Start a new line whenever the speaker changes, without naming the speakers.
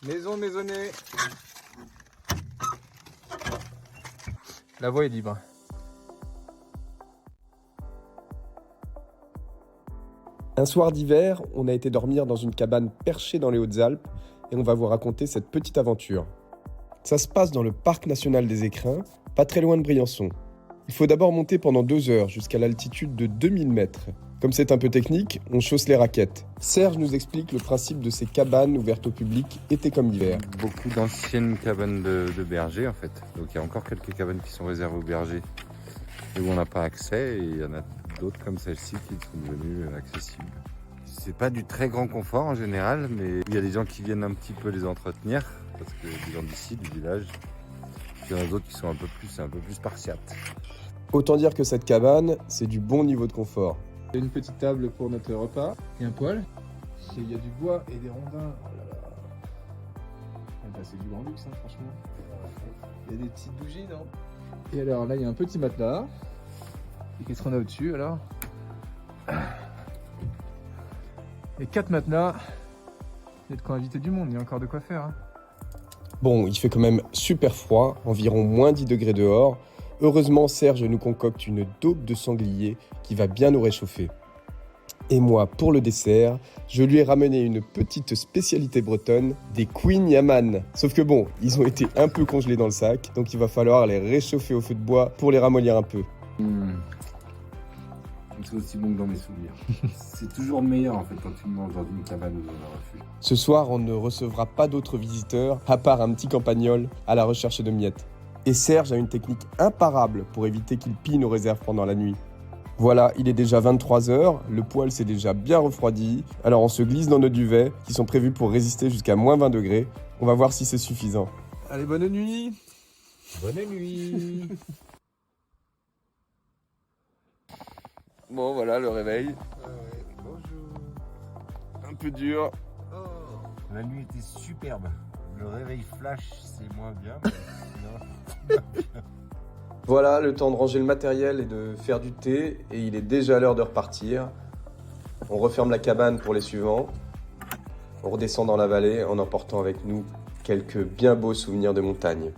Maison maisonnée. La voie est libre.
Un soir d'hiver, on a été dormir dans une cabane perchée dans les Hautes-Alpes et on va vous raconter cette petite aventure. Ça se passe dans le parc national des Écrins, pas très loin de Briançon. Il faut d'abord monter pendant 2 heures jusqu'à l'altitude de 2000 mètres. Comme c'est un peu technique, on chausse les raquettes. Serge nous explique le principe de ces cabanes ouvertes au public été comme hiver.
Beaucoup d'anciennes cabanes de bergers en fait. Donc il y a encore quelques cabanes qui sont réservées aux bergers et où on n'a pas accès, et il y en a d'autres comme celle-ci qui sont devenues accessibles. C'est pas du très grand confort en général, mais il y a des gens qui viennent un petit peu les entretenir parce que des gens d'ici, du village. Puis il y en a d'autres qui sont un peu plus spartiates.
Autant dire que cette cabane, c'est du bon niveau de confort.
Il y a une petite table pour notre repas et un poêle. Et il y a du bois et des rondins. Oh là là. Eh ben, c'est du grand luxe, hein, franchement. Il y a des petites bougies, non? Et alors là, il y a un petit matelas. Et qu'est-ce qu'on a au-dessus alors? Et 4 matelas. Il y a de quoi inviter du monde, il y a encore de quoi faire. Hein.
Bon, il fait quand même super froid, environ moins 10 degrés dehors. Heureusement, Serge nous concocte une daube de sanglier qui va bien nous réchauffer. Et moi, pour le dessert, je lui ai ramené une petite spécialité bretonne, des Queen Yaman. Sauf que bon, ils ont été un peu congelés dans le sac, donc il va falloir les réchauffer au feu de bois pour les ramollir un peu.
C'est aussi bon que dans mes souvenirs. C'est toujours meilleur en fait quand tu manges dans une cabane ou dans un refuge.
Ce soir, on ne recevra pas d'autres visiteurs, à part un petit campagnol à la recherche de miettes. Et Serge a une technique imparable pour éviter qu'il pille nos réserves pendant la nuit. Voilà, il est déjà 23h, le poêle s'est déjà bien refroidi, alors on se glisse dans nos duvets, qui sont prévus pour résister jusqu'à moins 20 degrés. On va voir si c'est suffisant.
Allez, bonne nuit.
Bonne nuit.
Bon, voilà le réveil.
Bonjour.
Un peu dur.
La nuit était superbe. Le réveil flash, c'est moins bien. Mais
Voilà, le temps de ranger le matériel et de faire du thé, et il est déjà l'heure de repartir. On referme la cabane pour les suivants. On redescend dans la vallée en emportant avec nous quelques bien beaux souvenirs de montagne.